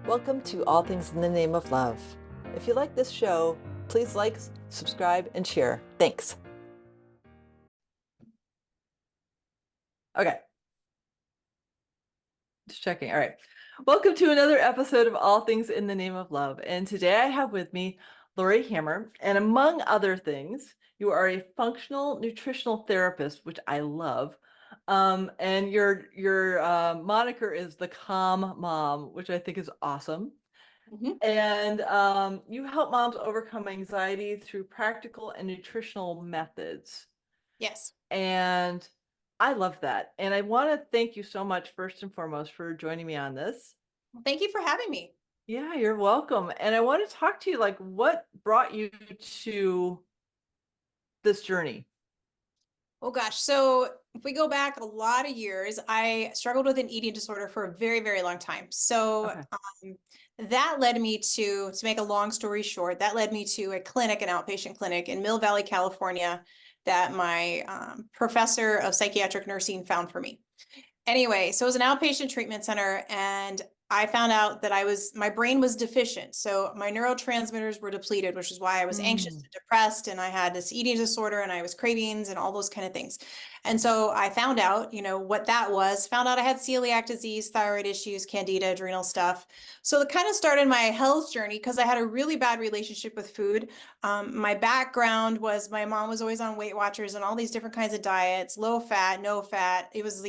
Welcome to All Things in the Name of Love. If you like this show, please like, subscribe, and share. Thanks. Okay. Just checking. All right. Welcome to another episode of All Things in the Name of Love. And today I have with me Laurie Hammer. And among other things, you are a functional nutritional therapist, which I love. And your moniker is the Calm Mom, which I think is awesome. Mhm. And you help moms overcome anxiety through practical and nutritional methods. Yes. And I love that. And I want to thank you so much, first and foremost, for joining me on this. Well, thank you for having me. Yeah, you're welcome. And I want to talk to you, like, what brought you to this journey? Oh gosh. So if we go back a lot of years, I struggled with an eating disorder for a very, very long time. So Okay. that led me to make a long story short, that led me to a clinic, an outpatient clinic in Mill Valley, California, that my professor of psychiatric nursing found for me. Anyway, so it was an outpatient treatment center, and I found out that my brain was deficient. So my neurotransmitters were depleted, which is why I was anxious Mm, and depressed, and I had this eating disorder, and I was cravings and all those kind of things. And so I found out, what that was, found out I had celiac disease, thyroid issues, candida, adrenal stuff. So it kind of started my health journey because I had a really bad relationship with food. My background was my mom was always on Weight Watchers and all these different kinds of diets, low fat, no fat. It was,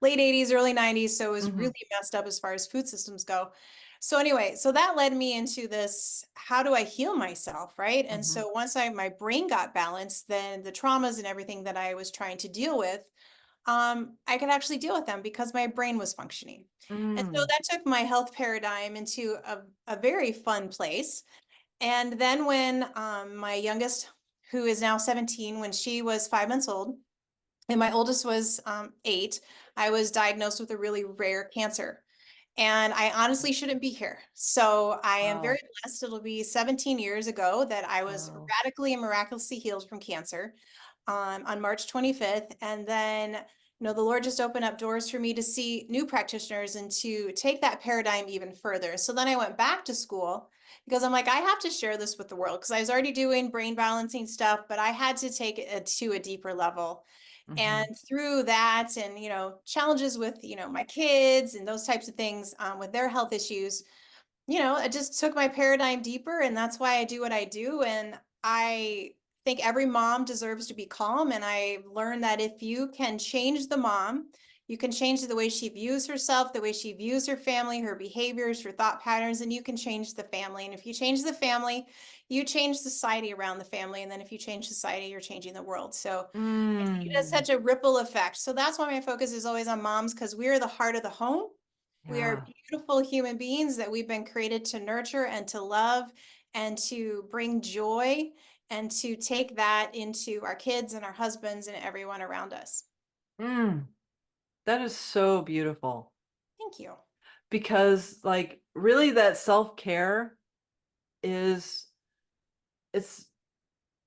late 80s, early 90s. So it was hmm really messed up as far as food systems go. So anyway, so that led me into this, how do I heal myself, right? And hmm so once my brain got balanced, then the traumas and everything that I was trying to deal with, I could actually deal with them because my brain was functioning. And so mm. that took my health paradigm into a very fun place. And then when my youngest, who is now 17, when she was 5 months old, and my oldest was 8, I was diagnosed with a really rare cancer. And I honestly shouldn't be here. So I am very Wow. blessed. It'll be 17 years ago that I was Wow. radically and miraculously healed from cancer on March 25th. And then, the Lord just opened up doors for me to see new practitioners and to take that paradigm even further. So then I went back to school because I'm like, I have to share this with the world because I was already doing brain balancing stuff, but I had to take it to a deeper level. And hmm through that and, challenges with, my kids and those types of things with their health issues, it just took my paradigm deeper. And that's why I do what I do. And I think every mom deserves to be calm. And I learned that if you can change the mom, you can change the way she views herself, the way she views her family, her behaviors, her thought patterns, and you can change the family. And if you change the family, you change society around the family. And then if you change society, you're changing the world. So I see it as Mm. such a ripple effect. So that's why my focus is always on moms because we are the heart of the home. We are Yeah. beautiful human beings that we've been created to nurture and to love and to bring joy and to take that into our kids and our husbands and everyone around us. Mm. That is so beautiful Thank you. because, like, really, that self-care is it's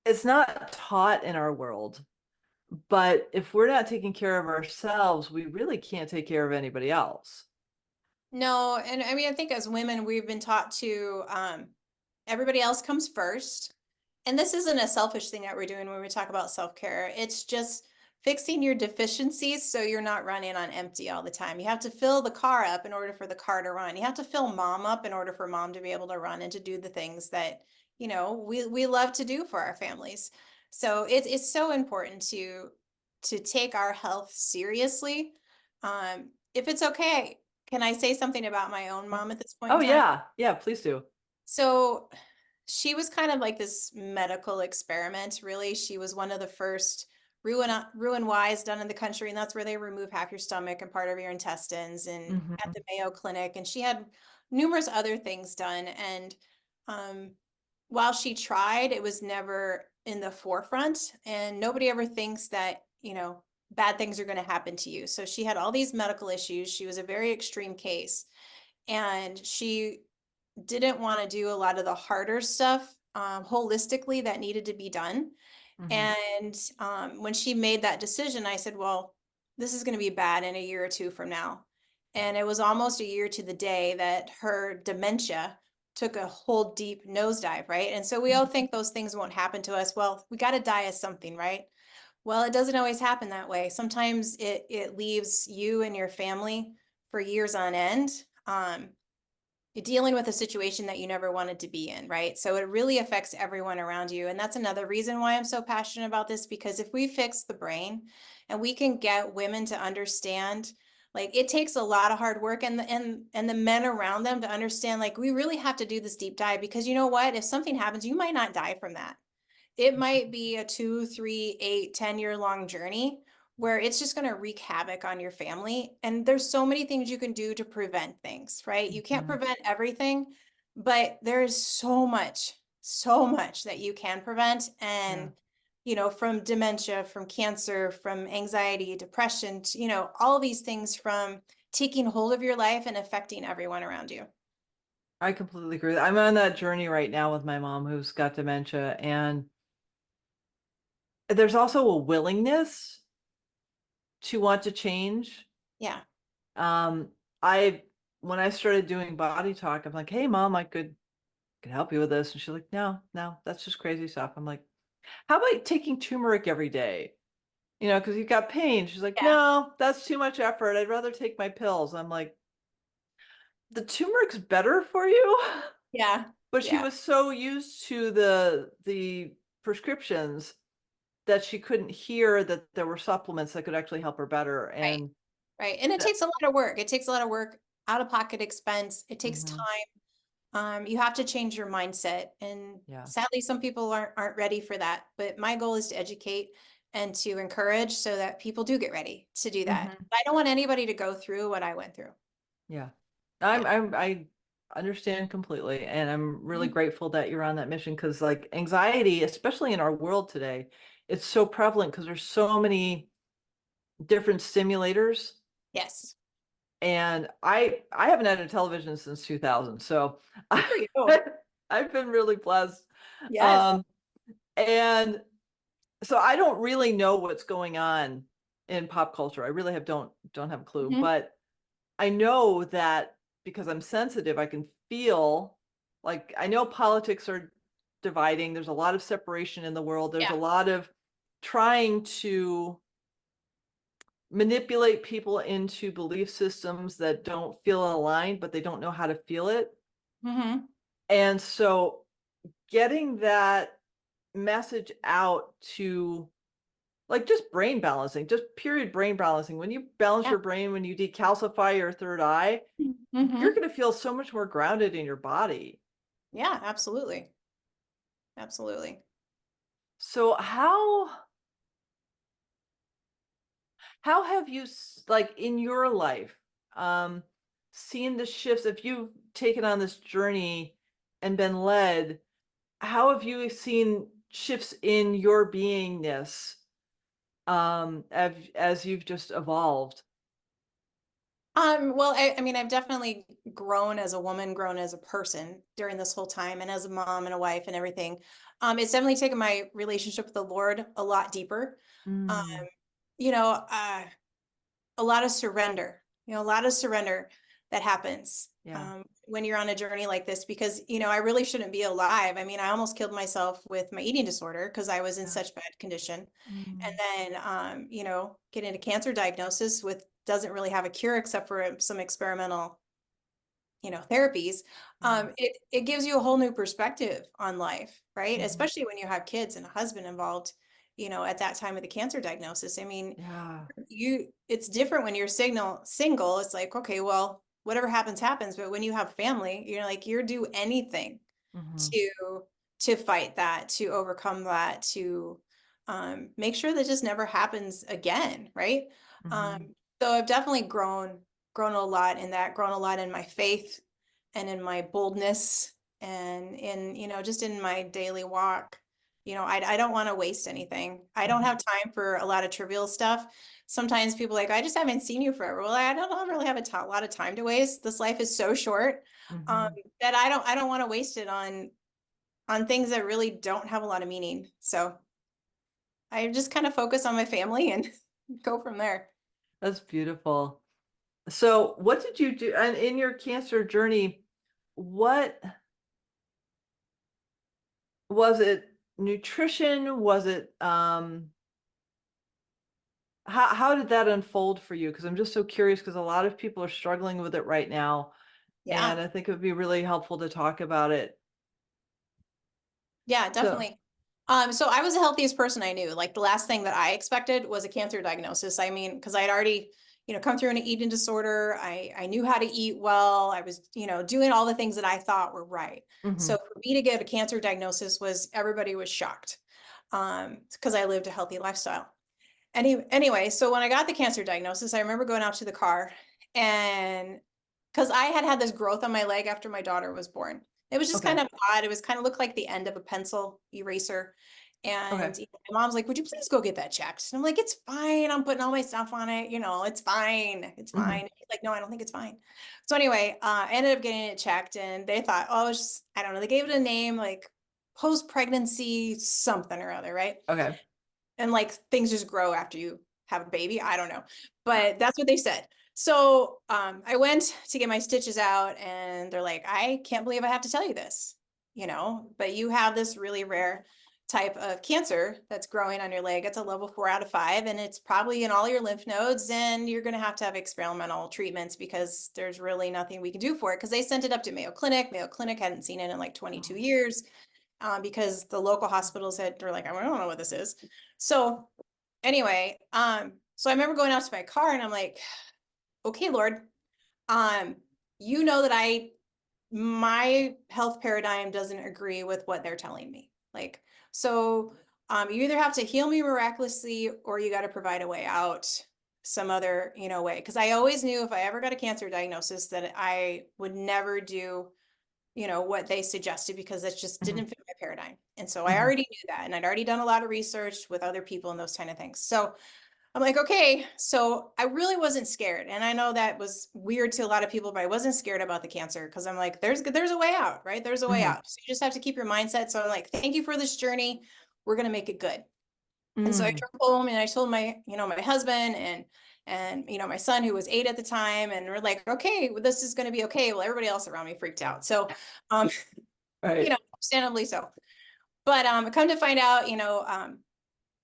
it's not taught in our world. But if we're not taking care of ourselves, we really can't take care of anybody else. No, and I mean, I think as women, we've been taught to everybody else comes first. And this isn't a selfish thing that we're doing when we talk about self-care. It's just fixing your deficiencies so you're not running on empty all the time. You have to fill the car up in order for the car to run. You have to fill mom up in order for mom to be able to run and to do the things that, we love to do for our families. So it's so important to take our health seriously. If it's okay, can I say something about my own mom at this point in Oh time? yeah, yeah, please do. So she was kind of like this medical experiment, really. She was one of the first Roux-en-Y's done in the country, and that's where they remove half your stomach and part of your intestines and at hmm the Mayo Clinic. And she had numerous other things done. And um, while she tried, it was never in the forefront, and nobody ever thinks that, bad things are going to happen to you. So she had all these medical issues. She was a very extreme case, and she didn't want to do a lot of the harder stuff holistically that needed to be done. hmm And when she made that decision, I said, well, this is going to be bad in a year or two from now. And it was almost a year to the day that her dementia took a whole deep nosedive, right? And so we all think those things won't happen to us. Well, we got to die of something, right? Well, it doesn't always happen that way. Sometimes it leaves you and your family for years on end. You're dealing with a situation that you never wanted to be in, right? So it really affects everyone around you. And that's another reason why I'm so passionate about this, because if we fix the brain and we can get women to understand, like it takes a lot of hard work and the men around them to understand, like we really have to do this deep dive, because you know what? If something happens, you might not die from that. It might be a 2, 3, 8, 10 year long journey where it's just going to wreak havoc on your family. And there's so many things you can do to prevent things, right? You can't Mhm. prevent everything, but there's so much that you can prevent. Yeah, And, from dementia, from cancer, from anxiety, depression, all these things from taking hold of your life and affecting everyone around you. I completely agree. I'm on that journey right now with my mom who's got dementia, and there's also a willingness to want to change. Yeah. Um, I when I started doing body talk, I'm like, "Hey, mom, I could help you with this," and she's like, "No, no, that's just crazy stuff." I'm like, "How about taking turmeric every day? Because you've got pain." She's like, Yeah. "No, that's too much effort. I'd rather take my pills." I'm like, "The turmeric's better for you." Yeah. But she Yeah. was so used to the prescriptions that she couldn't hear that there were supplements that could actually help her better. Right. And Right. And it that, takes a lot of work. It takes a lot of work, out of pocket expense. It takes mhm, time. You have to change your mindset. And yeah. sadly, some people aren't ready for that. But my goal is to educate and to encourage so that people do get ready to do that. Hmm. I don't want anybody to go through what I went through. Yeah. Yeah. I understand completely. And I'm really Mhm. grateful that you're on that mission because like anxiety, especially in our world today, it's so prevalent because there's so many different stimulators. Yes. And I haven't had a television since 2000. So Good for you. I've been really blessed. Yes. Um, and so I don't really know what's going on in pop culture. I really don't have a clue, Mhm. but I know that because I'm sensitive, I can feel like I know politics are dividing. There's a lot of separation in the world. There's Yeah. a lot of trying to manipulate people into belief systems that don't feel aligned, but they don't know how to feel it. Hmm. And so getting that message out to like just brain balancing, just period brain balancing. When you balance Yeah. your brain, when you decalcify your third eye, you're Hmm. going to feel so much more grounded in your body. Yeah, absolutely. Absolutely. So how have you like in your life um seen the shifts if you've taken on this journey and been led, how have you seen shifts in your beingness as you've just evolved? Well, I mean, I've definitely grown as a woman, grown as a person during this whole time, and as a mom and a wife and everything. It's definitely taken my relationship with the Lord a lot deeper. Um, Mm, you know, uh, a lot of surrender, a lot of surrender that happens yeah. when you're on a journey like this, because, I really shouldn't be alive. I mean, I almost killed myself with my eating disorder because I was in Yeah. such bad condition. And Mm, then, getting a cancer diagnosis with doesn't really have a cure except for some experimental, therapies. yeah. It gives you a whole new perspective on life, right? Mhm. Especially when you have kids and a husband involved, at that time of the cancer diagnosis. I mean, Yeah. it's different when you're single. It's like, okay, well, whatever happens, happens. But when you have family, you're like, you're do anything Mhm. to fight that, to overcome that, to make sure that just never happens again, right? Mhm. So I've definitely grown a lot in that, grown a lot in my faith and in my boldness and in, just in my daily walk. I don't want to waste anything. I don't Mhm. have time for a lot of trivial stuff. Sometimes people are like, I just haven't seen you forever. Well, I don't really have a lot of time to waste. This life is so short um, Mhm. that I don't want to waste it on things that really don't have a lot of meaning. So I just kind of focus on my family and go from there. That's beautiful. So what did you do and in your cancer journey? What was it? Nutrition? Was it how did that unfold for you? Because I'm just so curious because a lot of people are struggling with it right now, Yeah. and I think it would be really helpful to talk about it. Yeah, So, definitely. So I was the healthiest person I knew. Like the last thing that I expected was a cancer diagnosis. I mean, because I had already, come through an eating disorder. I knew how to eat well. I was, doing all the things that I thought were right. So mhm, for me to get a cancer diagnosis was everybody was shocked. Because I lived a healthy lifestyle. Anyway, so when I got the cancer diagnosis, I remember going out to the car and because I had had this growth on my leg after my daughter was born. It was just okay, kind of odd. It was kind of looked like the end of a pencil eraser. okay, And my mom's like, "Would you please go get that checked?" And I'm like, "It's fine. I'm putting all my stuff on it. It's fine. It's fine." mhm, And she's like, "No, I don't think it's fine." So anyway, I ended up getting it checked, and they thought, "Oh, it's just, I don't know." They gave it a name like post-pregnancy something or other, right? okay, And like things just grow after you have a baby. I don't know, but that's what they said. So I went to get my stitches out, and they're like, "I can't believe I have to tell you this, but you have this really rare type of cancer that's growing on your leg. It's a level 4 out of 5, and it's probably in all your lymph nodes, and you're going to have experimental treatments because there's really nothing we can do for it." Because they sent it up to Mayo Clinic. Mayo Clinic hadn't seen it in like 22 oh, years because the local hospitals were like, "I don't know what this is." So anyway, so I remember going out to my car and I'm like, "Okay, Lord, um, you know that my health paradigm doesn't agree with what they're telling me. Like, so you either have to heal me miraculously or you got to provide a way out some other, way." Because I always knew if I ever got a cancer diagnosis that I would never do what they suggested because that just mhm, didn't fit my paradigm. And so I mhm, already knew that. And I'd already done a lot of research with other people and those kind of things. So I'm like, okay. So I really wasn't scared. And I know that was weird to a lot of people, but I wasn't scared about the cancer because I'm like, there's a way out, right? There's a way mhm, out. So you just have to keep your mindset. So I'm like, thank you for this journey. We're gonna make it good. And so I mm, drove home and I told my husband and my son who was 8 at the time, and we're like, okay, well, this is going to be okay. Well, everybody else around me freaked out. So, um, right, understandably so. But come to find out,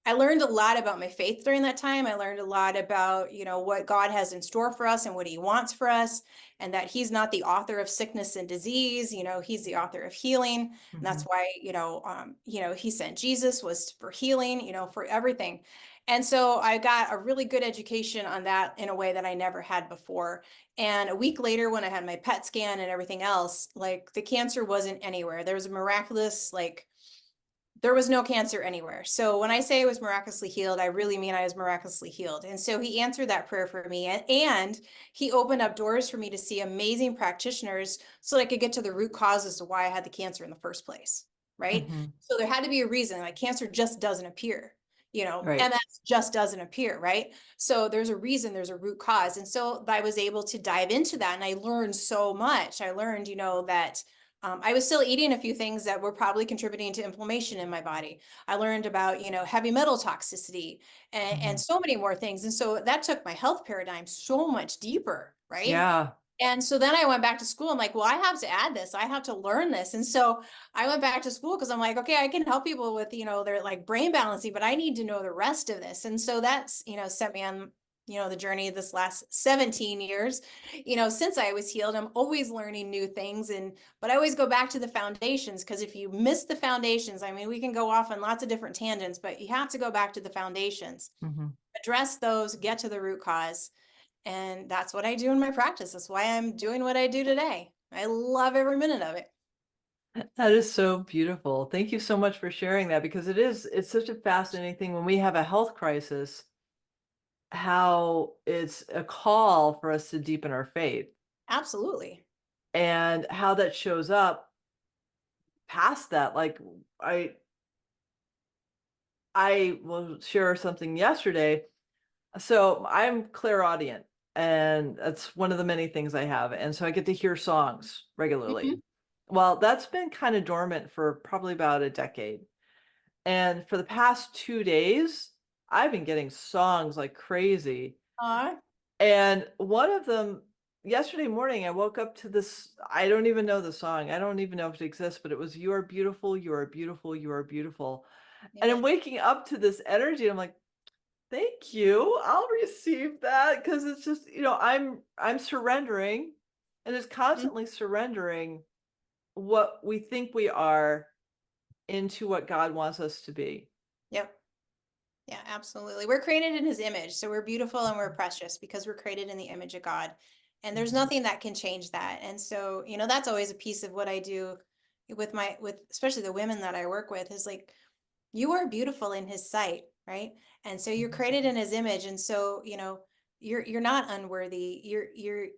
I learned a lot about my faith during that time. I learned a lot about, what God has in store for us and what he wants for us, and that he's not the author of sickness and disease, he's the author of healing. And that's mhm, why, he sent Jesus was for healing, for everything. And so I got a really good education on that in a way that I never had before. And a week later, when I had my PET scan and everything else, like the cancer wasn't anywhere. There was a miraculous, like, there was no cancer anywhere. So when I say I was miraculously healed, I really mean I was miraculously healed. And so he answered that prayer for me. And he opened up doors for me to see amazing practitioners so that I could get to the root cause as to why I had the cancer in the first place. Right. mhm, So there had to be a reason. Like cancer just doesn't appear. right, MS just doesn't appear. Right. So there's a reason, there's a root cause. And so I was able to dive into that. And I learned so much. I learned, that I was still eating a few things that were probably contributing to inflammation in my body. I learned about, heavy metal toxicity and mhm, so many more things. And so that took my health paradigm so much deeper, right? yeah, And so then I went back to school. I'm like, well, I have to add this. I have to learn this. And so I went back to school because I'm like, okay, I can help people with, their like brain balancing, but I need to know the rest of this. And so that's, set me on, the journey this last 17 years, since I was healed. I'm always learning new things. But I always go back to the foundations because if you miss the foundations, I mean, we can go off on lots of different tangents, but you have to go back to the foundations, mhm. address those, get to the root cause. And that's what I do in my practice. That's why I'm doing what I do today. I love every minute of it. That is so beautiful. Thank you so much for sharing that because it's such a fascinating thing when we have a health crisis, how it's a call for us to deepen our faith Absolutely. and how that shows up past that. Like I I will share something yesterday. So I'm clairaudient, and that's one of the many things I have. And so I get to hear songs regularly. Mhm. Well, that's been kind of dormant for probably about a decade. And for the past 2 days, I've been getting songs like crazy. Aw. And one of them, yesterday morning, I woke up to this. I don't even know the song. I don't even know if it exists, but it was "You are beautiful, you are beautiful, you are beautiful." And I'm Amen. waking up to this energy. I'm like, thank you. I'll receive that because it's just, I'm surrendering and it's Mhm. constantly surrendering what we think we are into what God wants us to be. Yep. Yeah, absolutely. We're created in his image. So we're beautiful and we're Mhm, precious because we're created in the image of God. And there's mhm, nothing that can change that. And so, that's always a piece of what I do with especially the women that I work with is like, you are beautiful in his sight, right? And so you're mhm, created in his image. And so, you're not unworthy.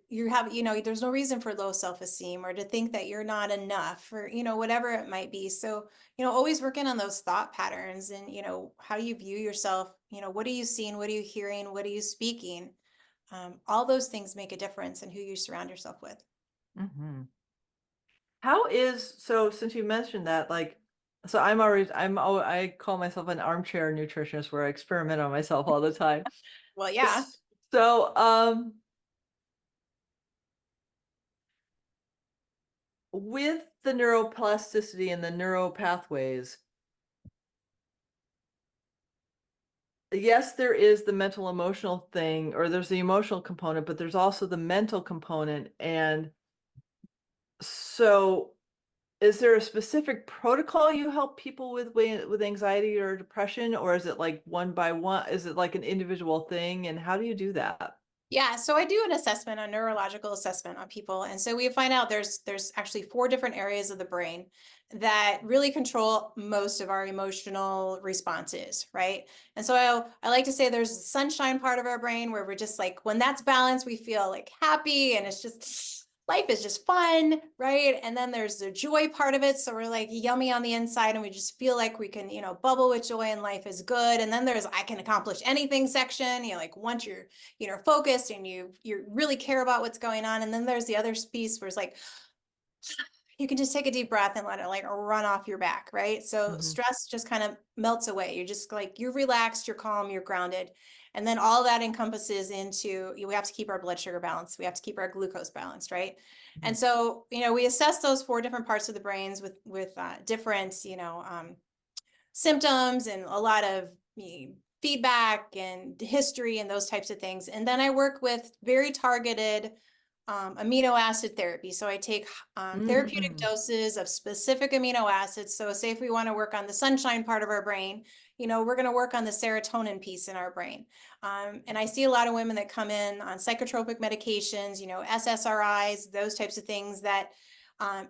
You have, there's no reason for low self-esteem or to think that you're not enough or, whatever it might be. So, always working on those thought patterns and, how you view yourself, what are you seeing? What are you hearing? What are you speaking? All those things make a difference in who you surround yourself with. mhm. How is so since you mentioned that, like, so I call myself an armchair nutritionist where I experiment on myself all the time. Well, yeah. So, with the neuroplasticity and the neural pathways, yes, there is the mental emotional thing, or there's the emotional component, but there's also the mental component. And so, is there a specific protocol you help people with anxiety or depression, or is it like one by one? Is it like an individual thing? And how do you do that? Yeah, so I do an assessment, a neurological assessment on people. And so we find out there's actually four different areas of the brain that really control most of our emotional responses, right? And so I like to say there's the sunshine part of our brain where we're just like when that's balanced, we feel like happy and it's just life is just fun, right? And then there's the joy part of it. So we're like yummy on the inside and we just feel like we can, bubble with joy and life is good. And then there's I can accomplish anything section, like once you're focused and you really care about what's going on. And then there's the other piece where it's like you can just take a deep breath and let it like run off your back, right? So Hmm. stress just kind of melts away. You're just like you're relaxed, you're calm, you're grounded. And then all that encompasses into we have to keep our blood sugar balanced. We have to keep our glucose balanced, right? Hmm. And so, we assess those four different parts of the brains with different, symptoms and a lot of feedback and history and those types of things. And then I work with very targeted amino acid therapy. So I take therapeutic Mm-hmm. doses of specific amino acids. So say if we want to work on the sunshine part of our brain, we're going to work on the serotonin piece in our brain. And I see a lot of women that come in on psychotropic medications, SSRIs, those types of things that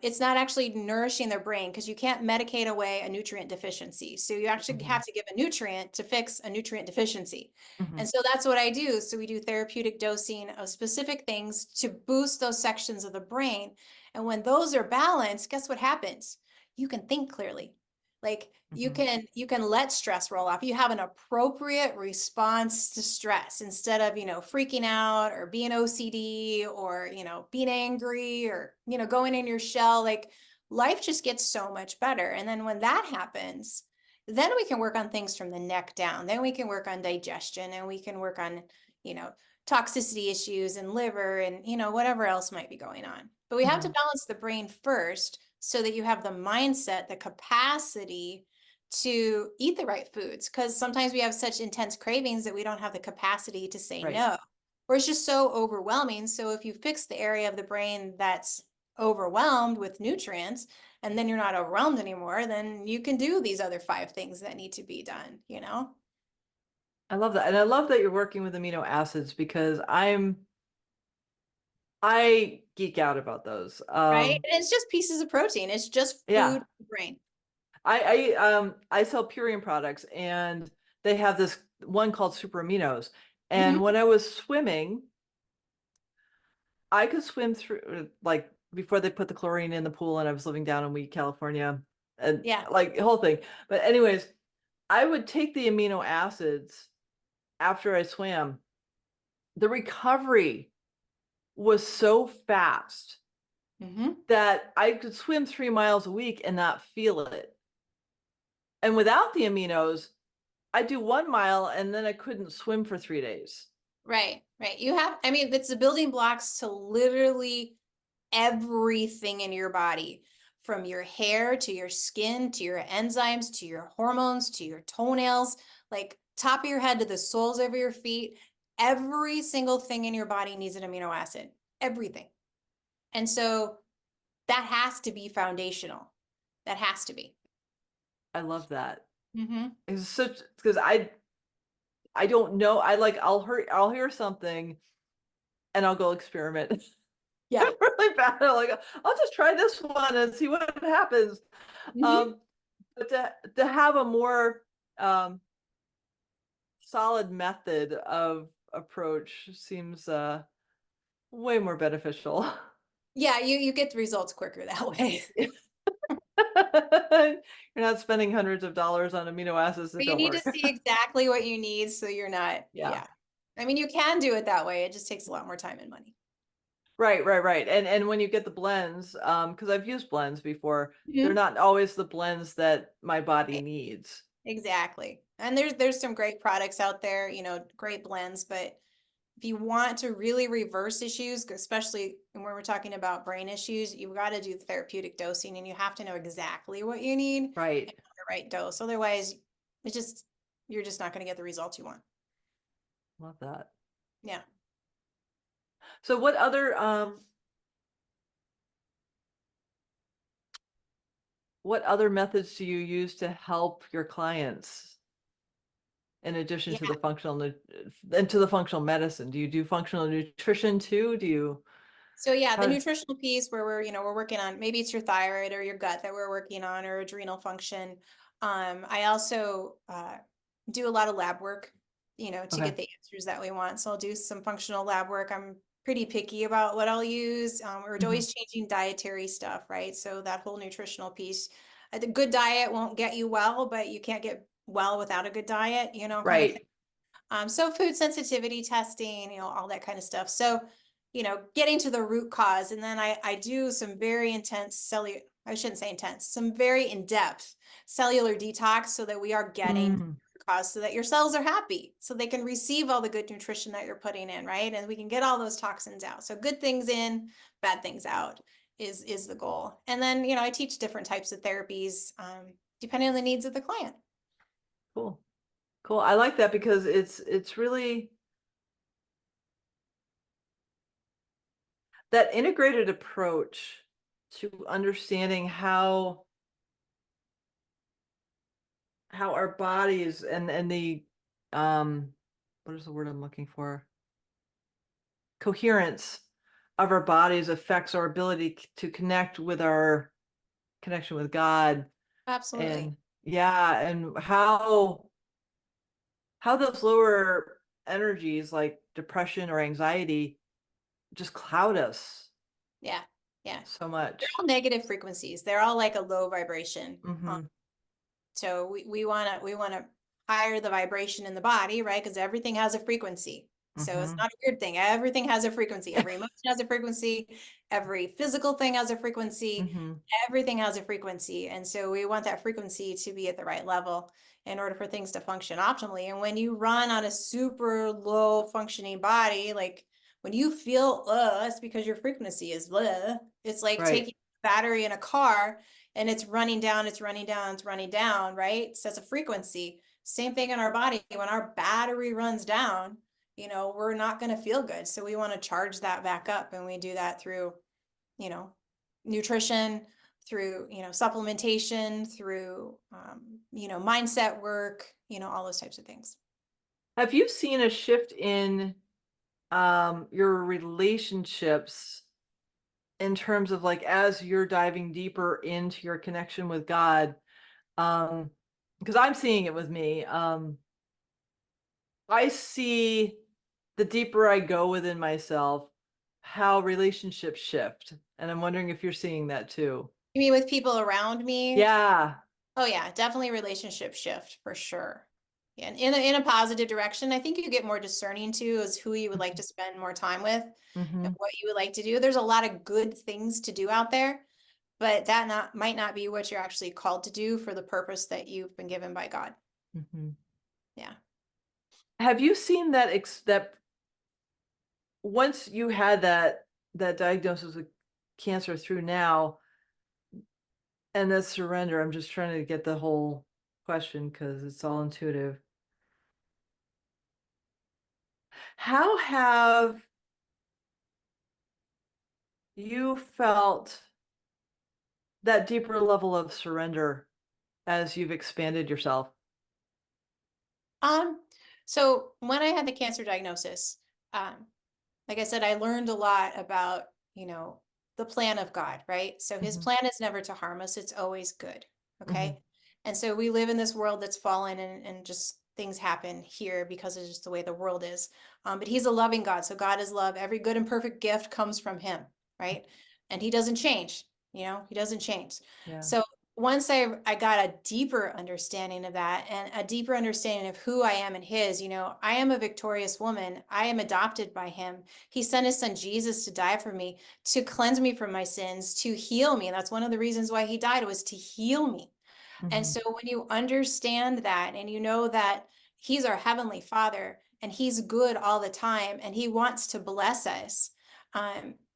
it's not actually nourishing their brain because you can't medicate away a nutrient deficiency. So you actually Hmm. have to give a nutrient to fix a nutrient deficiency. Hmm. And so that's what I do. So we do therapeutic dosing of specific things to boost those sections of the brain. And when those are balanced, guess what happens? You can think clearly. Like Hmm. you can let stress roll off. You have an appropriate response to stress instead of, freaking out or being OCD or, being angry or, going in your shell. Like life just gets so much better. And then when that happens, then we can work on things from the neck down. Then we can work on digestion and we can work on, you know, toxicity issues and liver and, whatever else might be going on. But we have to Hmm. balance the brain first so that you have the mindset, the capacity to eat the right foods. Because sometimes we have such intense cravings that we don't have the capacity to say Right. no, or it's just so overwhelming. So if you fix the area of the brain that's overwhelmed with nutrients, and then you're not overwhelmed anymore, then you can do these other five things that need to be done. I love that. And I love that you're working with amino acids because I geek out about those. Right? And it's just pieces of protein. It's just food Yeah. for the brain. I sell Purium products and they have this one called super aminos. And Hmm. when I was swimming, I could swim through like before they put the chlorine in the pool and I was living down in Weed, California, and Yeah. like the whole thing. But anyways, I would take the amino acids after I swam. The recovery was so fast Hmm. that I could swim 3 miles a week and not feel it. And without the aminos, I do 1 mile and then I couldn't swim for 3 days. Right, right. You have, I mean, it's the building blocks to literally everything in your body, from your hair to your skin to your enzymes to your hormones to your toenails, like top of your head to the soles of your feet. Every single thing in your body needs an amino acid, everything. And so that has to be foundational. That has to be. I love that. Hmm. It's such because I don't know. I'll hear something and I'll go experiment. Yeah. Really bad. I'm like, I'll just try this one and see what happens. Hmm. Um, but to have a more solid method of approach seems way more beneficial. Yeah, you get the results quicker that way. You're not spending hundreds of dollars on amino acids that But you don't need to work. see exactly what you need so you're not, Yeah. yeah. I mean, you can do it that way. It just takes a lot more time and money. Right, right, right. And when you get the blends, because I've used blends before, they're Mhm. not always the blends that my body Right. needs. Exactly. And there's some great products out there, great blends, but if you want to really reverse issues, especially when we're talking about brain issues, you've got to do therapeutic dosing and you have to know exactly what you need and Right. the right dose. Otherwise, it's just you're just not going to get the results you want. Love that. Yeah. So what other methods do you use to help your clients in addition Yeah. to the functional medicine? Do you do functional nutrition too? Do you So yeah, the how nutritional piece where we're working on, maybe it's your thyroid or your gut that we're working on, or adrenal function. I also do a lot of lab work, to okay. get the answers that we want. So I'll do some functional lab work. I'm pretty picky about what I'll use. We're Hmm. always changing dietary stuff, right? So that whole nutritional piece. The good diet won't get you well, but you can't get well without a good diet, kind of thing. Right. So food sensitivity testing, all that kind of stuff. So, getting to the root cause. And then I do some very intense cellular, I shouldn't say intense, some very in-depth cellular detox so that we are getting Mm, cause so that your cells are happy, so they can receive all the good nutrition that you're putting in, right? And we can get all those toxins out. So good things in, bad things out is the goal. And then, I teach different types of therapies depending on the needs of the client. cool. Cool. I like that because it's really that integrated approach to understanding how our bodies and the um what is the word I'm looking for? Coherence of our bodies affects our ability to connect with our connection with God Absolutely. and yeah, and how those lower energies like depression or anxiety just cloud us Yeah. Yeah. so They're much. all negative frequencies. They're all like a low vibration. Hmm. So we wanna higher the vibration in the body, right? Because everything has a frequency. So it's Hmm. not a weird thing. Everything has a frequency. Every emotion has a frequency. Every physical thing has a frequency. Hmm. Everything has a frequency. And so we want that frequency to be at the right level in order for things to function optimally. And when you run on a super low functioning body, like when you feel it's because your frequency is it's like Right. taking a battery in a car and it's running down, it's running down, it's running down, right? So it's a frequency. Same thing in our body. When our battery runs down, we're not going to feel good. So we want to charge that back up. And we do that through, you know, nutrition, through, supplementation, through, mindset work, all those types of things. Have you seen a shift in your relationships in terms of like as you're diving deeper into your connection with God? Um, because I'm seeing it with me. I see the deeper I go within myself, how relationships shift. And I'm wondering if you're seeing that too. You mean with people around me? Yeah. Oh yeah, definitely relationship shift for sure. Yeah, and in a positive direction. I think you get more discerning too as who you would like to spend more time with and Mm-hmm. what you would like to do. There's a lot of good things to do out there, but that not might not be what you're actually called to do for the purpose that you've been given by God. Mm-hmm. Yeah. Have you seen that once you had that diagnosis with cancer through now and that surrender, I'm just trying to get the whole question because it's all intuitive. How have you felt that deeper level of surrender as you've expanded yourself? Um, so when I had the cancer diagnosis, um, like I said, I learned a lot about, you know, the plan of God, right? So his Hmm. plan is never to harm us, it's always good. Hmm. Okay. And so we live in this world that's fallen and just things happen here because it's just the way the world is. But he's a loving God. So God is love. Every good and perfect gift comes from him, right? And he doesn't change, he doesn't change. Yeah. So once I got a deeper understanding of that and a deeper understanding of who I am in his, I am a victorious woman. I am adopted by him. He sent his son Jesus to die for me, to cleanse me from my sins, to heal me. And that's one of the reasons why he died, was to heal me. And Hmm. so when you understand that and you know that he's our heavenly father and he's good all the time and he wants to bless us,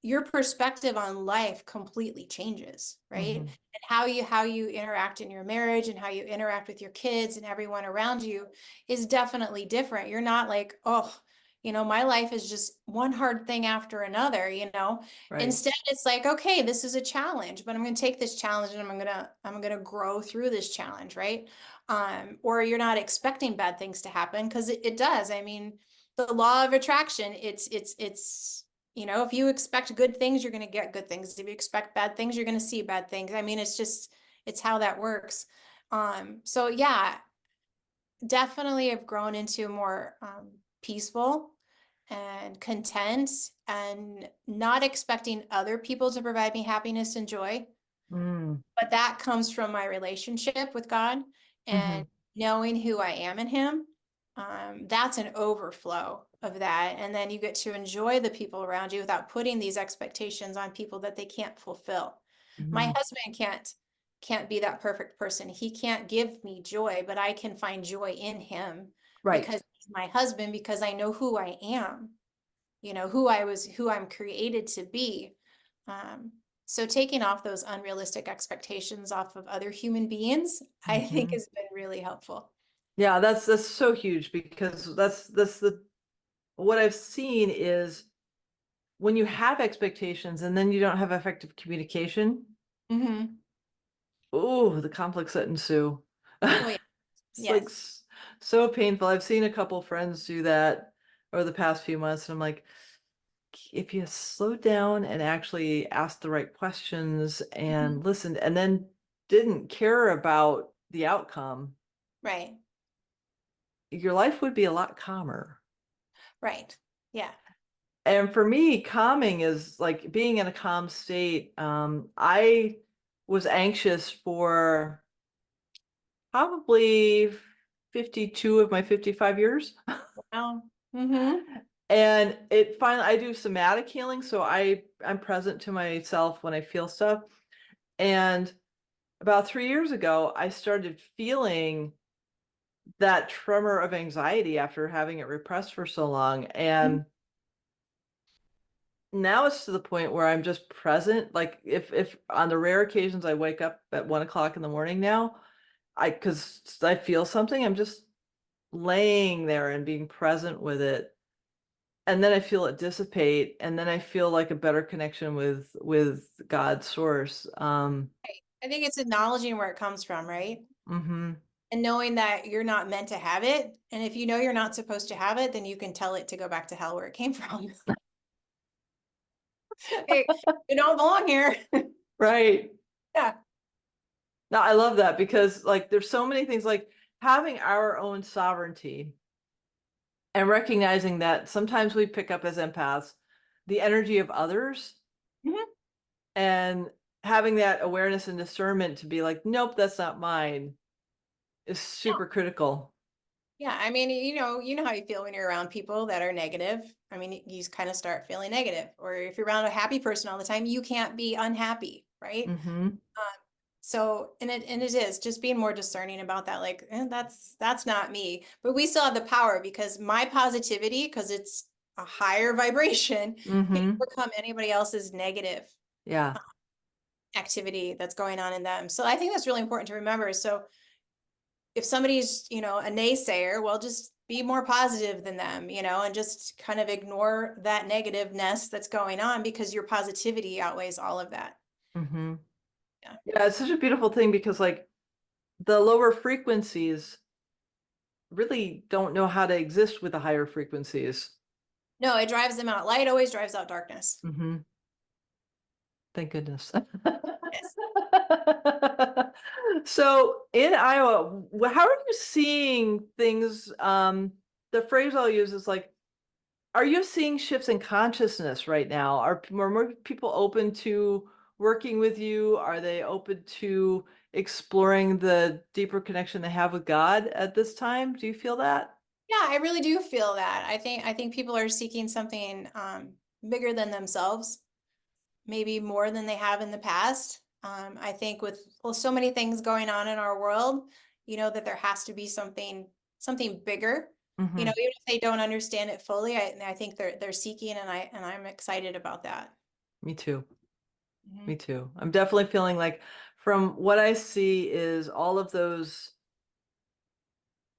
your perspective on life completely changes, right? Hmm. And how you interact in your marriage and how you interact with your kids and everyone around you is definitely different. You're not like, oh, my life is just one hard thing after another. Right. Instead, it's like, okay, this is a challenge, but I'm going to take this challenge and I'm going to grow through this challenge, right? Or you're not expecting bad things to happen because it does. I mean, the law of attraction, if you expect good things, you're going to get good things. If you expect bad things, you're going to see bad things. I mean, it's how that works. So yeah, definitely have grown into more peaceful and content and not expecting other people to provide me happiness and joy. Mm. But that comes from my relationship with God and Hmm. knowing who I am in him. That's an overflow of that. And then you get to enjoy the people around you without putting these expectations on people that they can't fulfill. My Hmm. husband can't be that perfect person. He can't give me joy, but I can find joy in him Right. because he's my husband, because I know who I am, who I'm created to be. Um, so taking off those unrealistic expectations off of other human beings, I think Hmm. has been really helpful. Yeah, that's so huge because that's the what I've seen is when you have expectations and then you don't have effective communication, Hmm. oh, the conflicts that ensue. Oh yeah. It's like Yes. so painful. I've seen a couple friends do that over the past few months, and I'm like, if you slow down and actually ask the right questions Mhm. and listened and then didn't care about the outcome, Right. your life would be a lot calmer. Right. Yeah. And for me, calming is like being in a calm state. I was anxious for probably 52 of my 55 years. Wow. Hmm. And it finally, I do somatic healing. So I'm present to myself when I feel stuff. And about 3 years ago, I started feeling that tremor of anxiety after having it repressed for so long. And now it's to the point where I'm just present. Like if on the rare occasions I wake up at 1 o'clock in the morning now, because I feel something, I'm just laying there and being present with it. And then I feel it dissipate, and then I feel like a better connection with God's source. I think it's acknowledging where it comes from, right? Mhm. And knowing that you're not meant to have it. And if you know you're not supposed to have it, then you can tell it to go back to hell where it came from. Hey, you don't belong here. Right. Yeah. Now I love that because like there's so many things like having our own sovereignty and recognizing that sometimes we pick up as empaths the energy of others Mhm. and having that awareness and discernment to be like, nope, that's not mine is super critical. Yeah, I mean, you know how you feel when you're around people that are negative. I mean, you kind of start feeling negative. Or if you're around a happy person all the time, you can't be unhappy, right? Hmm. So, and it is just being more discerning about that. Like, that's not me. But we still have the power because my positivity, because a higher vibration can Mm-hmm. overcome anybody else's negative Yeah. activity that's going on in them. So I think that's really important to remember. So if somebody's, a naysayer, well, just be more positive than them, and just kind of ignore that negativeness that's going on because your positivity outweighs all of that. Mm-hmm. Yeah. Yeah, it's such a beautiful thing because like the lower frequencies really don't know how to exist with the higher frequencies. No, it drives them out. Light always drives out darkness. Mm-hmm. Thank goodness. Yes. So in Iowa, how are you seeing things? The phrase I'll use is like, are you seeing shifts in consciousness right now? Are more people open to working with you? Are they open to exploring the deeper connection they have with God at this time? Do you feel that? Yeah, I really do feel that. I think people are seeking something bigger than themselves, maybe more than they have in the past. I think with so many things going on in our world, that there has to be something bigger. Hmm. Even if they don't understand it fully, I think they're seeking, and I'm excited about that. Me too. Mhm. Me too. I'm definitely feeling like from what I see is all of those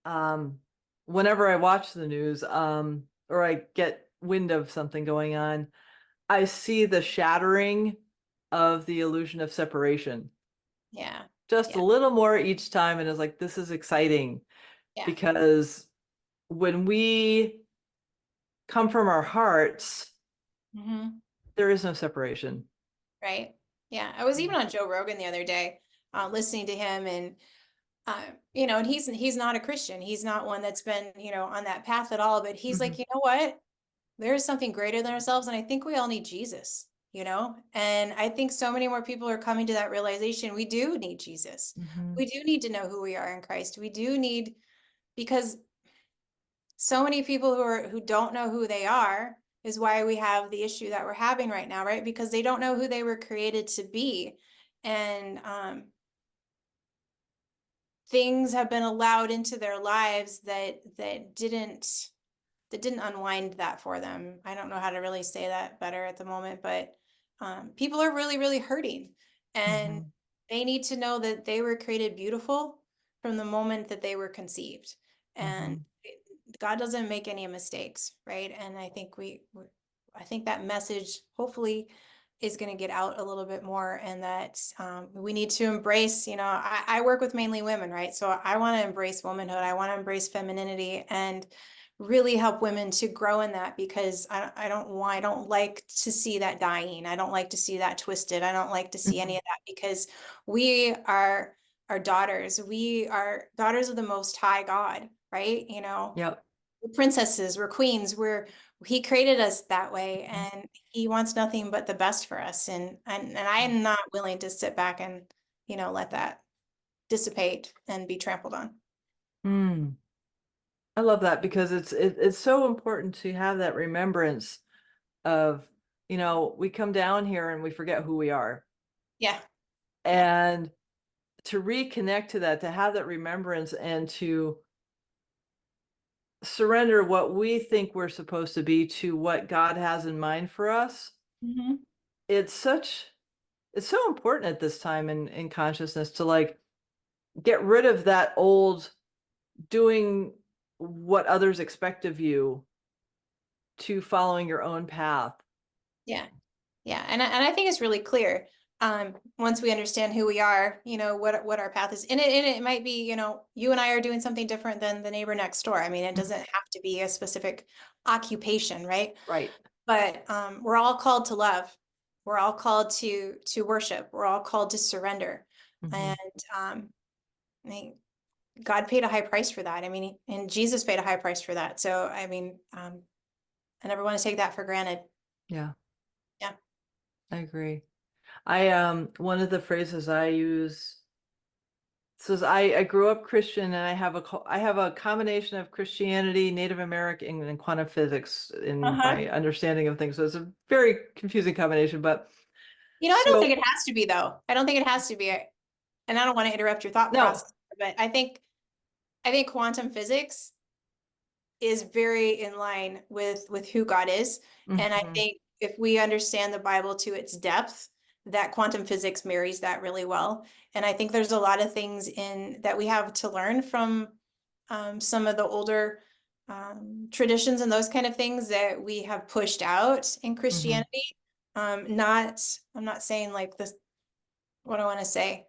um whenever I watch the news or I get wind of something going on, I see the shattering of the illusion of separation Yeah, just a yeah, little more each time, and it's like this is exciting yeah. because when we come from our hearts, Hmm. there is no separation. Right. Yeah, I was even on Joe Rogan the other day, listening to him, and and he's not a Christian. He's not one that's been, on that path at all. But he's Hmm. like, you know what? There is something greater than ourselves, and I think we all need Jesus. And I think so many more people are coming to that realization. We do need Jesus. Hmm. We do need to know who we are in Christ. We do need, because so many people who don't know who they are is why we have the issue that we're having right now, right? Because they don't know who they were created to be. And things have been allowed into their lives that didn't unwind that for them. I don't know how to really say that better at the moment, but people are really, really hurting, and Hmm. they need to know that they were created beautiful from the moment that they were conceived. And Hmm. God doesn't make any mistakes, right? And I think that message hopefully is going to get out a little bit more, and that we need to embrace, I work with mainly women, right? So I want to embrace womanhood. I want to embrace femininity and really help women to grow in that, because I don't like to see that dying. I don't like to see that twisted. I don't like to see any Hmm. of that, because we are daughters. We are daughters of the Most High God, right? Yep. We're princesses, we're queens, he created us that way, Mhm. and he wants nothing but the best for us. And I am not willing to sit back and, let that dissipate and be trampled on. Mm. I love that because it's so important to have that remembrance of, we come down here and we forget who we are. Yeah. Yeah. And to reconnect to that, to have that remembrance and to surrender what we think we're supposed to be to what God has in mind for us. Hmm. It's such it's so important at this time in consciousness to like get rid of that old doing what others expect of you to following your own path. Yeah. Yeah. And I think it's really clear. Once we understand who we are, what our path is, and it might be, you and I are doing something different than the neighbor next door. I mean, it Mhm. doesn't have to be a specific occupation, right? Right. But we're all called to love. We're all called to worship. We're all called to surrender. Hmm. And I mean, God paid a high price for that. I mean, and Jesus paid a high price for that. So, I mean, I never want to take that for granted. Yeah, Yeah. I agree. I one of the phrases I use says I grew up Christian and I have a combination of Christianity, Native American, and quantum physics in Uh-huh. my understanding of things. So it's a very confusing combination, but I don't think so it has to be, though. I don't think it has to be. And I don't want to interrupt your thought no. process, but I think quantum physics is very in line with who God is. And I Mhm. think if we understand the Bible to its depth, that quantum physics marries that really well. And I think there's a lot of things in that we have to learn from some of the older traditions and those kind of things that we have pushed out in Mhm. Christianity. Not, I'm not saying like this, what I want to say.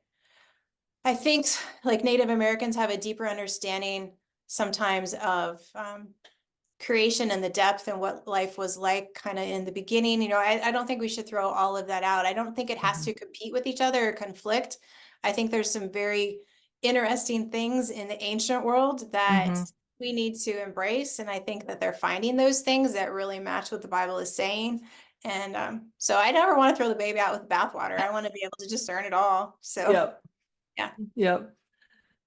I think like Native Americans have a deeper understanding sometimes of creation and the depth and what life was like kind of in the beginning. I don't think we should throw all of that out. I don't think it has Mhm. to compete with each other or conflict. I think there's some very interesting things in the ancient world that Mhm. we need to embrace. And I think that they're finding those things that really match what the Bible is saying. And so I never want to throw the baby out with the bathwater. I want to be able to discern it all. So Yep. yeah. Yep.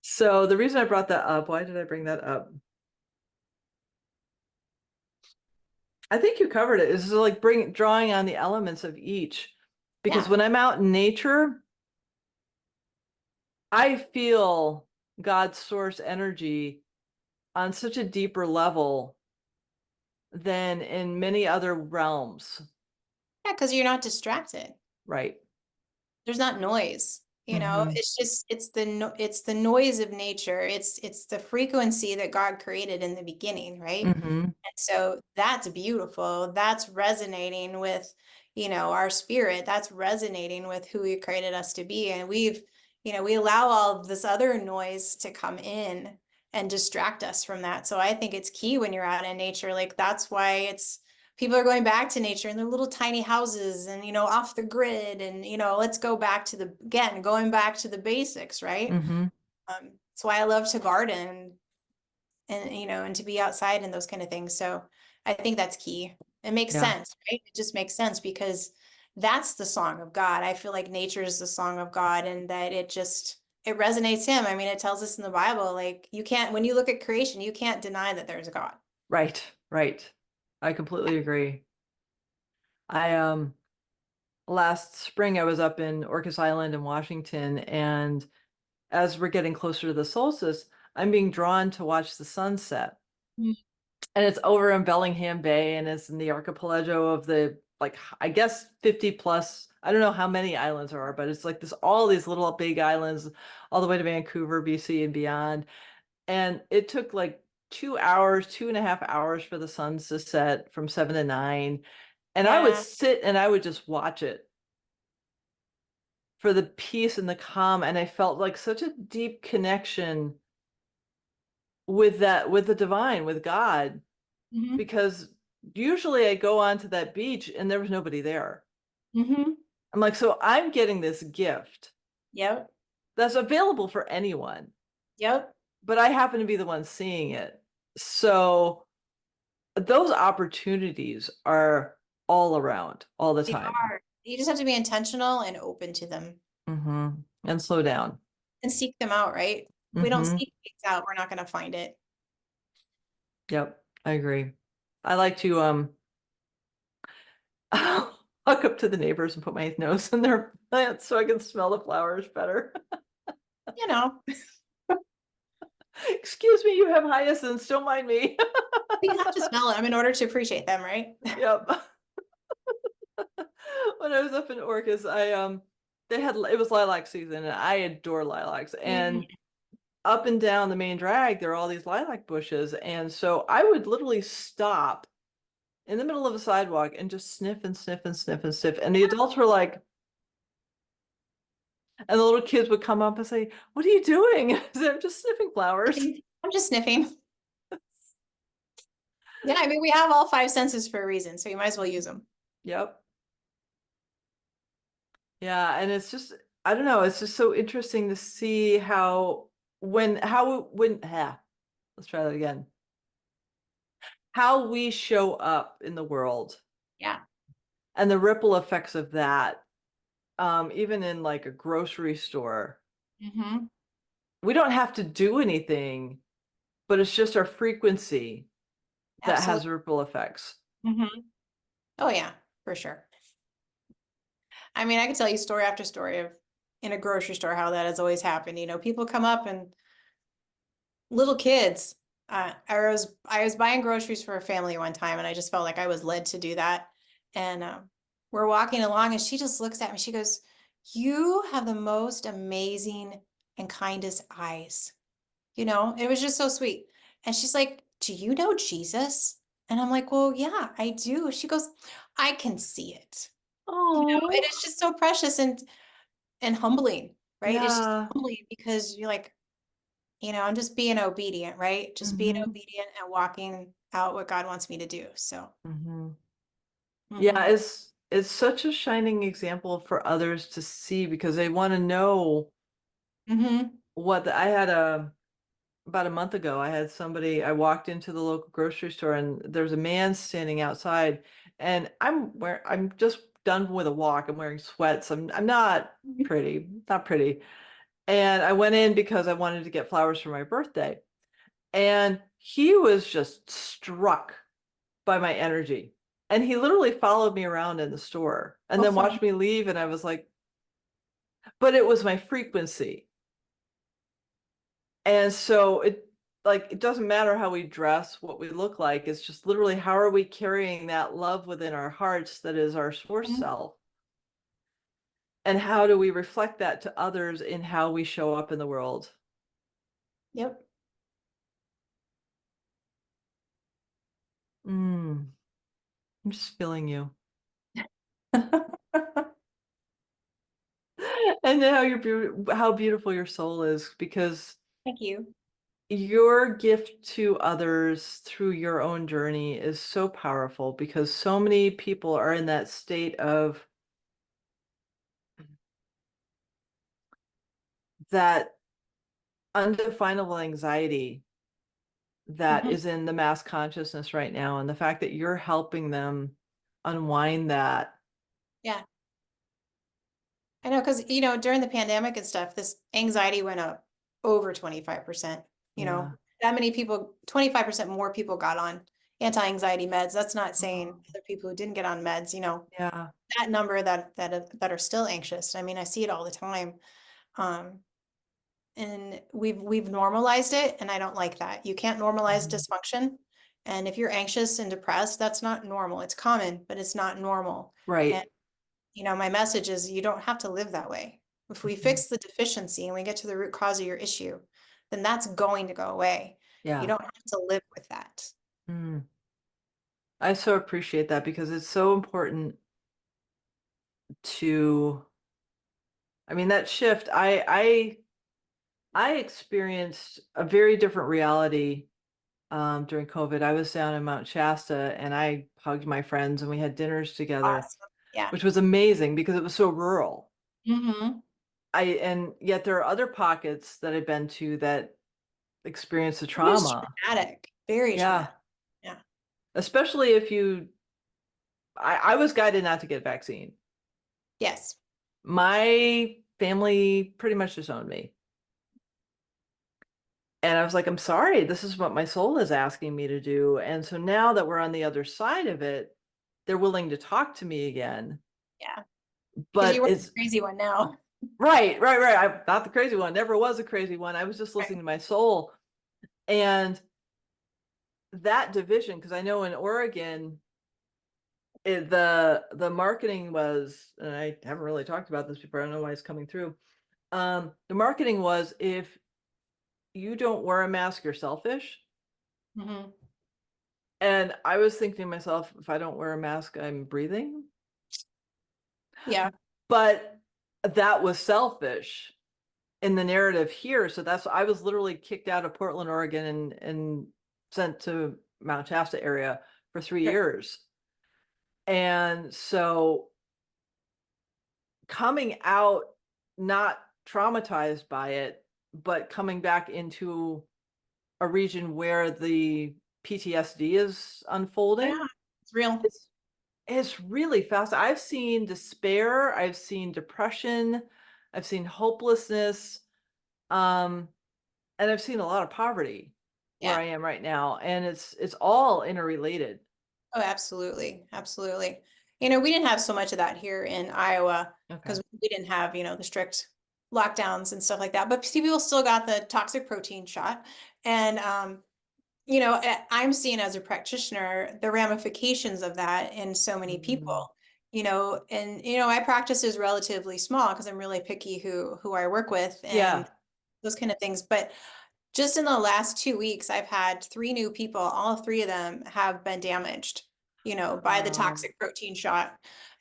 So the reason I brought that up, why did I bring that up? I think you covered it. Is like drawing on the elements of each. Because Yeah. when I'm out in nature, I feel God's source energy on such a deeper level than in many other realms, Yeah, because you're not distracted. right? There's not noise, Mm-hmm. it's just it's the noise of nature. It's the frequency that God created in the beginning, right? Mm-hmm. And so that's beautiful. That's resonating with, our spirit. That's resonating with who He created us to be. And we allow all of this other noise to come in and distract us from that. So I think it's key when you're out in nature. Like that's why people are going back to nature in their little tiny houses and, off the grid. And, let's go back to going back to the basics, right? Mm-hmm. That's why I love to garden and and to be outside and those kind of things. So I think that's key. It makes Yeah. sense, right? It just makes sense because that's the song of God. I feel like nature is the song of God and that it resonates Him. I mean, it tells us in the Bible, like you can't, when you look at creation, you can't deny that there's a God. Right. Right. I completely agree. I last spring I was up in Orcas Island in Washington, and as we're getting closer to the solstice, I'm being drawn to watch the sunset. Mm. And it's over in Bellingham Bay, and it's in the archipelago of the, like, I guess 50 plus, I don't know how many islands there are, but it's like this, all these little big islands all the way to Vancouver, BC and beyond. And it took like 2 hours, 2.5 hours for the sun to set from 7 to 9. And I would Yeah. sit and I would just watch it for the peace and the calm. And I felt like such a deep connection with that, with the divine, with God, Hmm. because usually I go onto that beach and there was nobody there. Hmm. I'm like, so I'm getting this gift Yep. that's available for anyone, Yep. but I happen to be the one seeing it. So those opportunities are all around all the They time. are. You just have to be intentional and open to them And slow down. and seek them out, right? If we don't hmm seek things out, we're not going to find it. Yep, I agree. I like to walk up to the neighbors and put my nose in their plants so I can smell the flowers better. You know, Excuse me, you have hyacinths, don't mind me. you have to smell them in order to appreciate them, right? Yep. When I was up in Orcas, they had, it was lilac season and I adore lilacs. Mm. And up and down the main drag, there are all these lilac bushes. And so I would literally stop in the middle of a sidewalk and just sniff and sniff and sniff and sniff. And the adults were like, and the little kids would come up and say, "What are you doing?" I said, "I'm just sniffing flowers." I'm just sniffing. Yeah, I mean, we have all five senses for a reason, so you might as well use them. Yep. Yeah. And it's just, I don't know, it's just so interesting to see let's try that again. How we show up in the world Yeah. and the ripple effects of that, even in like a grocery store. Hmm. We don't have to do anything, but it's just our frequency that has Absolutely. ripple effects. Hmm. Oh yeah, for sure. I mean, I could tell you story after story of in a grocery store how that has always happened. People come up and little kids, I was buying groceries for a family one time, and I just felt like I was led to do that. And we're walking along, and she just looks at me. She goes, "You have the most amazing and kindest eyes." It was just so sweet. And she's like, "Do you know Jesus?" And I'm like, "Well, yeah, I do." She goes, "I can see it." And Oh, it's just so precious and humbling, right? It's just yeah. humbling because you're like, I'm just being obedient, right? Just being Hmm. obedient and walking out what God wants me to do. So, Hmm. Yeah, hmm it's such a shining example for others to see because they want to know hmm I had about a month ago, I had somebody, I walked into the local grocery store and there's a man standing outside and I'm just done with a walk. I'm wearing sweats. I'm not pretty, not pretty. And I went in because I wanted to get flowers for my birthday. And he was just struck by my energy. And he literally followed me around in the store and Oh, then fun. watched me leave. And I was like, but it was my frequency. And so it doesn't matter how we dress, what we look like. It's just literally how are we carrying that love within our hearts that is our source Mhm. self? And how do we reflect that to others in how we show up in the world? Yep. Mm, I'm just feeling you. And then how beautiful your soul is because Thank you. your gift to others through your own journey is so powerful because so many people are in that state of that undefinable anxiety that Mhm. is in the mass consciousness right now. And the fact that you're helping them unwind that. Yeah. I know, because, during the pandemic and stuff, this anxiety went up over 25%. Yeah. That many people, 25% more people got on anti-anxiety meds. That's not saying Oh, other people who didn't get on meds, yeah. that number that are still anxious. I mean, I see it all the time. Um, and we've normalized it, and I don't like that. You can't normalize Mhm. dysfunction. And if you're anxious and depressed, that's not normal. It's common, but it's not normal. And Right. my message is you don't have to live that way. If we Mhm. fix the deficiency and we get to the root cause of your issue, then that's going to go away. You Yeah. don't have to live with that. Mm. I so appreciate that because it's so important to, I mean, that shift. I experienced a very different reality during COVID. I was down in Mount Shasta and I hugged my friends and we had dinners together, Awesome. Yeah. which was amazing because it was so rural. Mm-hmm. And yet there are other pockets that I've been to that experience the It was trauma. traumatic. Very Yeah. traumatic. Yeah. Especially if I was guided not to get vaccine. Yes. My family pretty much disowned me. And I was like, I'm sorry, this is what my soul is asking me to do. And so now that we're on the other side of it, they're willing to talk to me again. Yeah. Because you But were the it's crazy one now. right. I'm not the crazy one, never was a crazy one. I was just listening Right. to my soul. And that division, because I know in Oregon, the marketing was, and I haven't really talked about this before, I don't know why it's coming through. The marketing was if you don't wear a mask, you're selfish. Mm-hmm. And I was thinking to myself, if I don't wear a mask, I'm breathing. Yeah. But that was selfish in the narrative here. So that's I was literally kicked out of Portland, Oregon and sent to Mount Shasta area for three Sure. years. And so coming out not traumatized by it, but coming back into a region where the PTSD is Yeah. unfolding, It's real. it's it's really fast. I've seen despair, I've seen depression, I've seen hopelessness, um, and I've seen a lot of poverty where Yeah. I am right now, and it's all interrelated. Oh, absolutely. Absolutely. We didn't have so much of that here in Iowa Okay. because we didn't have, the strict lockdowns and stuff like that. But people still got the toxic protein shot. And I'm seeing as a practitioner the ramifications of that in so many Mm, people. And my practice is relatively small because I'm really picky who I work with yeah. and those kind of things. But just in the last 2 weeks, I've had three new people. All three of them have been damaged, by the Um, toxic protein shot.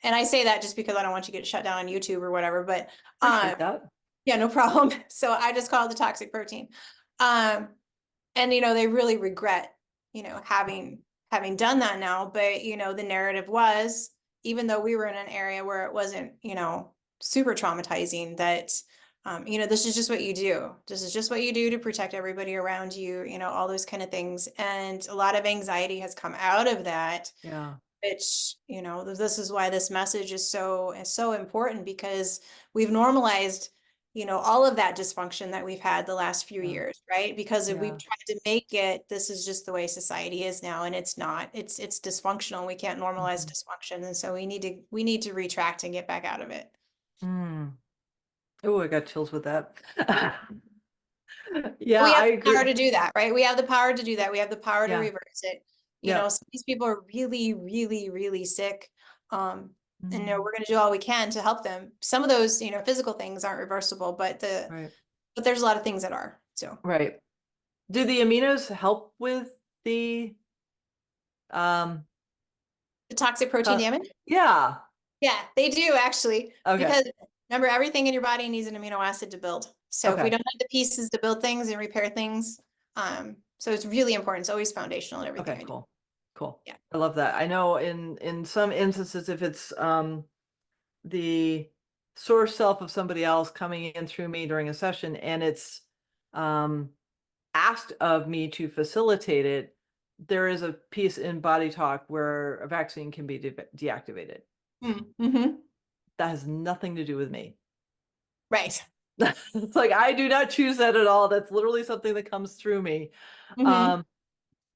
And I say that just because I don't want you to get shut down on YouTube or whatever. But appreciate that. yeah, no problem. So I just call it the toxic protein. Um, and they really regret, having done that now. But the narrative was, even though we were in an area where it wasn't, super traumatizing, that this is just what you do. This is just what you do to protect everybody around you, all those kind of things. And a lot of anxiety has come out of that, Yeah. which, this is why this message is so important, because we've normalized, all of that dysfunction that we've had the last few Yeah. years, right? Because if we've Yeah. tried to make it, this is just the way society is now, and it's not. It's dysfunctional. We can't normalize Mhm. dysfunction. And so we need to retract and get back out of it. Mm. Oh, I got chills with that. Yeah, We have I the power agree. to do that, right? We have the power to do that. We have the power to Yeah. reverse it. Yep. Some of these people are really, really, really sick. And Mm, we're going to do all we can to help them. Some of those, physical things aren't reversible, but right. there's a lot of things that are. So Right. Do the aminos help with the um the toxic protein uh, damage. yeah. Yeah, they do actually, Okay. because remember, everything in your body needs an amino acid to build. So if we Okay. don't have the pieces to build things and repair things, so it's really important. It's always foundational in everything Okay, I do. cool. Cool. Yeah. I love that. I know in some instances if it's the source self of somebody else coming in through me during a session and it's um asked of me to facilitate it, there is a piece in Body Talk where a vaccine can be deactivated. Mm-hmm. That has nothing to do with me. Right. It's like I do not choose that at all. That's literally something that comes through me. Mm-hmm. Um,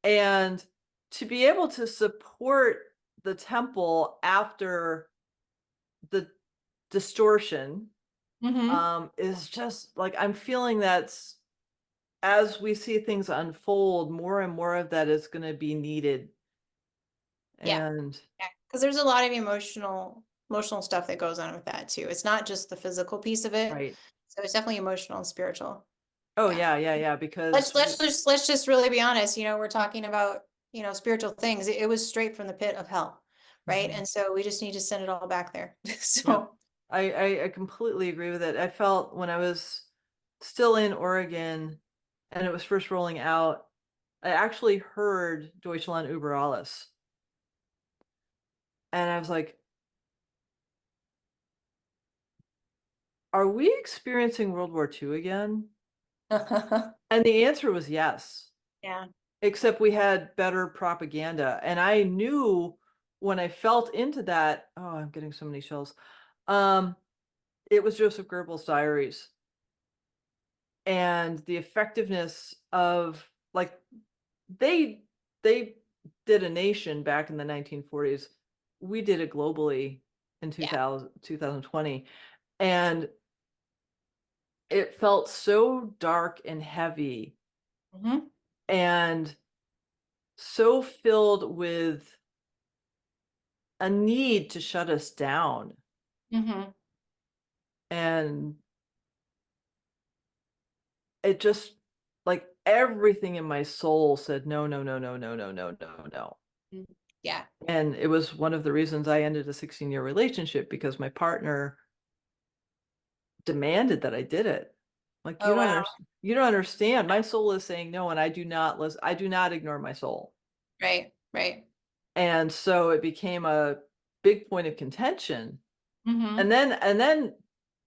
and to be able to support the temple after the distortion Mm-hmm. is just like I'm feeling that's as we see things unfold, more and more of that is going to be needed. Yeah. And Yeah. Because there's a lot of emotional stuff that goes on with that too. It's not just the physical piece of it. right. So it's definitely emotional and spiritual. Oh Yeah. yeah, yeah, yeah. Let's Because let's just let's just really be honest. We're talking about, spiritual things. It was straight from the pit of hell, right? Mhm. And so we just need to send it all back there. Yep. So, I completely agree with it. I felt when I was still in Oregon and it was first rolling out, I actually heard Deutschland über alles. And I was like, are we experiencing World War II again? And the answer was yes, yeah. except we had better propaganda. And I knew when I felt into that, oh, I'm getting so many chills. Um, it was Joseph Goebbels' diaries and the effectiveness of like they they did a nation back in the 1940s. We did it globally in Yeah. 2020. And it felt so dark and heavy Hmm. and so filled with a need to shut us down. Hmm. And it just like everything in my soul said, no, no, no, no, no, no, no, no, no. Yeah. And it was one of the reasons I ended a 16-year relationship because my partner demanded that I did it. Like Oh, wow. you don't understand. My soul is saying no, and I do not listen. I do not ignore my soul. Right. Right. And so it became a big point of contention. Hmm. And then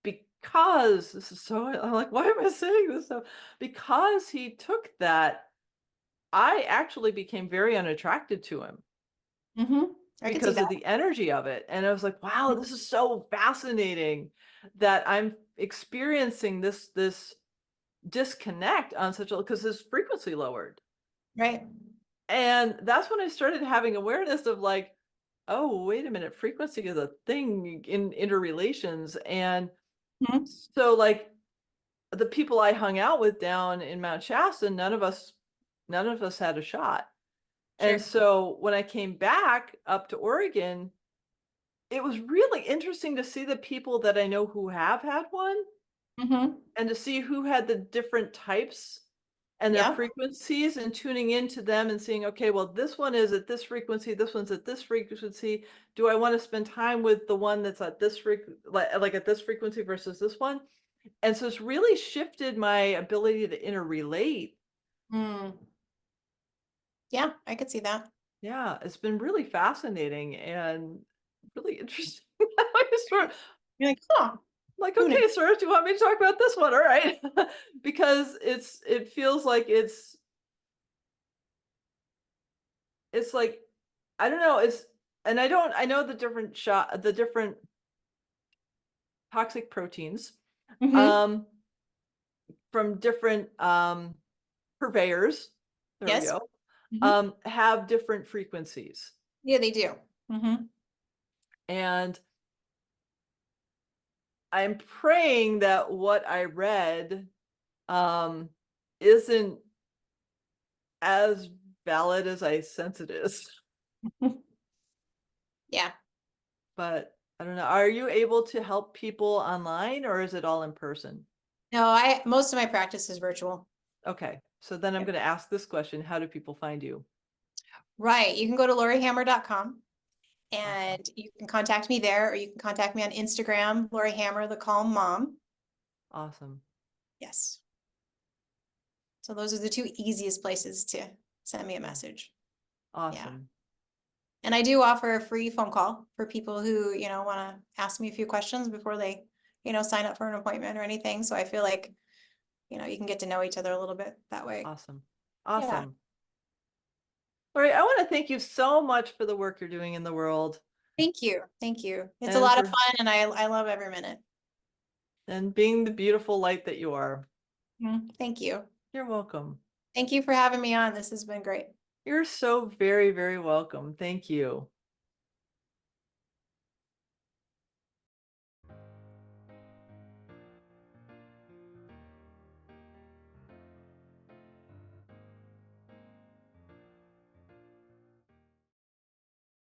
because this is so I'm like, why am I saying this? So because he took that, I actually became very unattracted to him Hmm. I can see because that. of the energy of it. And I was like, wow, this is so fascinating that I'm experiencing this disconnect on such a because his frequency lowered. Right. And that's when I started having awareness of like, oh, wait a minute, frequency is a thing in interrelations. And Mhm. so like the people I hung out with down in Mount Shasta, none of us none of us had a shot. And Sure. so when I came back up to Oregon, it was really interesting to see the people that I know who have had one Hmm. and to see who had the different types and their Yeah. frequencies and tuning into them and seeing, okay, well, this one is at this frequency, this one's at this frequency. Do I want to spend time with the one that's at this like at this frequency versus this one? And so it's really shifted my ability to interrelate. Mm. Yeah, I could see that. Yeah, it's been really fascinating and really interesting. I just sort of You're like, huh, like, who knew? okay, sir, do you want me to talk about this one? All right. Because it feels like it's like I don't know, it's and I know the different toxic proteins Hmm. um from different purveyors. There we Yes. go. Hmm. Have different frequencies. Yeah, they do. Hmm. And I'm praying that what I read um isn't as valid as I sense it is. Yeah. But I don't know. Are you able to help people online or is it all in person? No, I most of my practice is virtual. Okay. So then I'm Yep. going to ask this question. How do people find you? Right. You can go to lauriehammer.com Awesome. and you can contact me there, or you can contact me on Instagram, Laurie Hammer, the Calm Mom. Awesome. Yes. So those are the two easiest places to send me a Yeah. message. Yeah. Awesome. And I do offer a free phone call for people who, want to ask me a few questions before they, sign up for an appointment or anything. So I feel like, you can get to know each other a little bit that way. Awesome. Yeah. Awesome. All right. I want to thank you so much for the work you're doing in the world Thank you. Thank you. It's a and lot of for fun and I love every minute. and being the beautiful light that you are. Thank you. You're welcome. Thank you for having me on. This has been great. You're so very, very welcome. Thank you.